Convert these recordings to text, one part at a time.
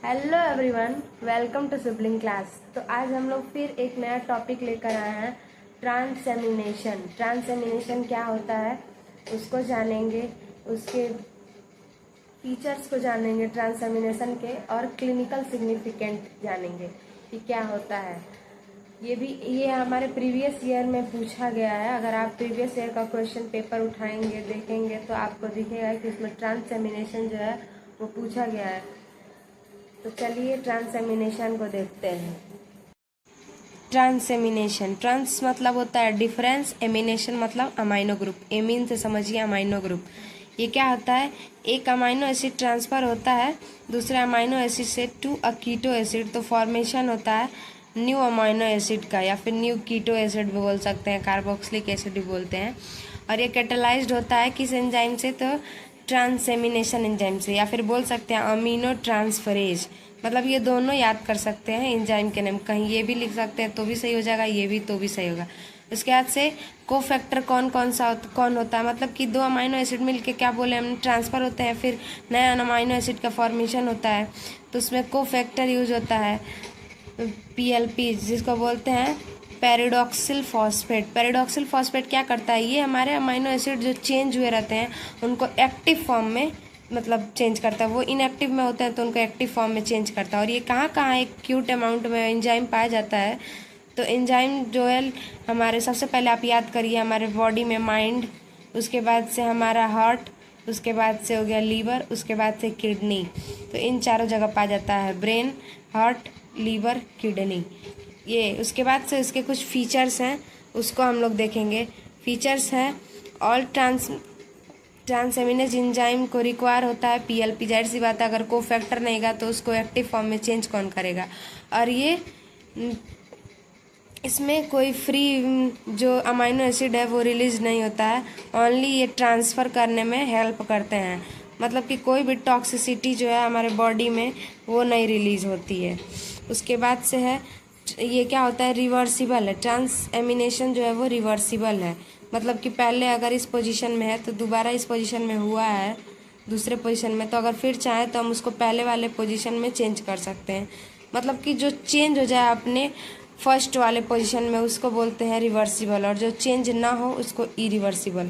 Hello everyone, welcome to sibling class. तो आज हम लोग फिर एक नया टॉपिक लेकर आए हैं, ट्रांसएमिनेशन। ट्रांसएमिनेशन क्या होता है उसको जानेंगे, उसके फीचर्स को जानेंगे ट्रांसएमिनेशन के, और क्लिनिकल सिग्निफिकेंट जानेंगे कि क्या होता है। ये हमारे प्रीवियस ईयर में पूछा गया है। अगर आप प्रीवियस ईयर का क्वेश्चन पेपर उठाएंगे देखेंगे तो आपको दिखेगा कि इसमें ट्रांसएमिनेशन जो है वो पूछा गया है। तो चलिए ट्रांसएमिनेशन को देखते हैं। ट्रांसएमिनेशन, ट्रांस मतलब होता है डिफरेंस, एमिनेशन मतलब अमाइनो ग्रुप। एमीन से समझिए अमाइनो ग्रुप। ये क्या होता है, एक अमाइनो एसिड ट्रांसफर होता है दूसरे अमाइनो एसिड से टू अ कीटो एसिड, तो फॉर्मेशन होता है न्यू अमाइनो एसिड का, या फिर न्यू कीटो एसिड भी बोल सकते हैं, कार्बोक्सिलिक एसिड भी बोलते हैं। और ये कैटालाइज्ड होता है किस एंजाइम से, तो ट्रांसएमिनेशन एंजाइम से, या फिर बोल सकते हैं अमीनो ट्रांसफरेज। मतलब ये दोनों याद कर सकते हैं एंजाइम के नाम, कहीं ये भी लिख सकते हैं तो भी सही हो जाएगा, ये भी तो भी सही होगा। उसके बाद से कोफैक्टर कौन होता है, मतलब कि दो अमाइनो एसिड मिलके क्या बोले हम, ट्रांसफर होते हैं, फिर नया अमाइनो एसिड का फॉर्मेशन होता है, तो उसमें कोफैक्टर यूज होता है PLP, जिसको बोलते हैं पैराडॉक्सिल फॉस्फेट। पैराडॉक्सिल फॉस्फेट क्या करता है, ये हमारे अमाइनो एसिड जो चेंज हुए रहते हैं उनको एक्टिव फॉर्म में मतलब चेंज करता है, वो इनएक्टिव में होते हैं तो उनको एक्टिव फॉर्म में चेंज करता है। और ये कहाँ कहाँ एक क्यूट अमाउंट में एंजाइम पाया जाता है, तो एंजाइम जो है हमारे, सबसे पहले आप याद करिए हमारे बॉडी में माइंड, उसके बाद से हमारा हार्ट, उसके बाद से हो गया लीवर, उसके बाद से किडनी। तो इन चारों जगह पाया जाता है, ब्रेन, हार्ट, लीवर, किडनी। ये उसके बाद से इसके कुछ फीचर्स हैं उसको हम लोग देखेंगे। फीचर्स हैं, ऑल ट्रांसएमिनेज एंजाइम को रिक्वायर होता है PLP। जाहिर सी बात है, अगर कोफैक्टर नहीं गा तो उसको एक्टिव फॉर्म में चेंज कौन करेगा। और ये इसमें कोई फ्री जो अमाइनो एसिड है वो रिलीज नहीं होता है, ओनली ये ट्रांसफ़र करने में हेल्प करते हैं। मतलब कि कोई भी टॉक्सिसिटी जो है हमारे बॉडी में वो नहीं रिलीज होती है। उसके बाद से है, ये क्या होता है, रिवर्सिबल है। ट्रांसएमिनेशन जो है वो रिवर्सिबल है, मतलब कि पहले अगर इस पोजीशन में है तो दोबारा इस पोजीशन में हुआ है दूसरे पोजीशन में, तो अगर फिर चाहे तो हम उसको पहले वाले पोजीशन में चेंज कर सकते हैं। मतलब कि जो चेंज हो जाए अपने फर्स्ट वाले पोजीशन में उसको बोलते हैं रिवर्सिबल, और जो चेंज ना हो उसको irreversible.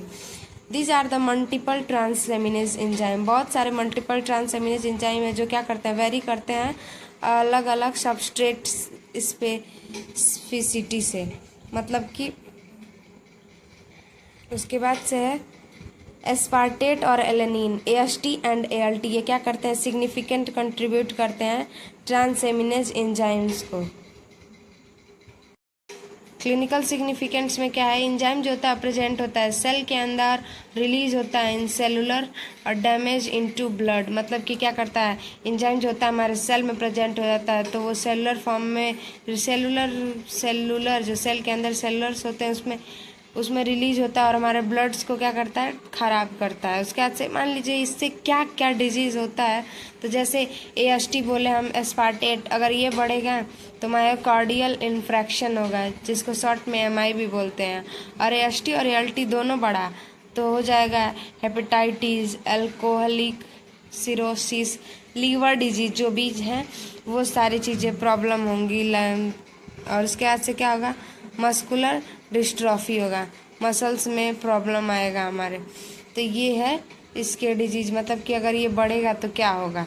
These are the multiple transaminase enzyme. बहुत सारे मल्टीपल ट्रांसएमिनेज एंजाइम है जो क्या करते हैं, वेरी करते हैं अलग अलग सबस्ट्रेट स्पेसिफिसिटी से। मतलब कि उसके बाद से है एस्पार्टेट और एलेनिन, AST एंड ALT, ये क्या करते हैं, सिग्निफिकेंट कंट्रीब्यूट करते हैं ट्रांसएमिनेज एंजाइम्स को। क्लिनिकल सिग्निफिकेंस में क्या है, एंजाइम जो होता है प्रेजेंट होता है सेल के अंदर, रिलीज होता है इन सेलुलर और डैमेज इनटू ब्लड। मतलब कि क्या करता है, एंजाइम जो होता है हमारे सेल में प्रेजेंट हो जाता है तो वो सेलुलर फॉर्म में, सेलुलर जो सेल के अंदर सेलुलर्स होते हैं उसमें रिलीज होता है और हमारे ब्लड्स को क्या करता है, ख़राब करता है। उसके बाद से मान लीजिए इससे क्या क्या डिजीज़ होता है, तो जैसे AST बोले हम, एस्पार्टेट, अगर ये बढ़ेगा तो मायोकार्डियल इन्फ्रैक्शन होगा, जिसको शॉर्ट में MI भी बोलते हैं। और AST और ALT दोनों बढ़ा तो हो जाएगा hepatitis, alcoholic cirrhosis, liver disease जो बीज हैं वो सारी चीज़ें प्रॉब्लम होंगी। और उसके बाद से क्या होगा, मस्कुलर डिस्ट्रॉफी होगा, मसल्स में प्रॉब्लम आएगा हमारे। तो ये है इसके डिजीज, मतलब कि अगर ये बढ़ेगा तो क्या होगा।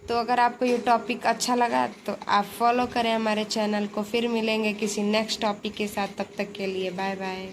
तो अगर आपको ये टॉपिक अच्छा लगा तो आप फॉलो करें हमारे चैनल को। फिर मिलेंगे किसी नेक्स्ट टॉपिक के साथ, तब तक के लिए बाय बाय।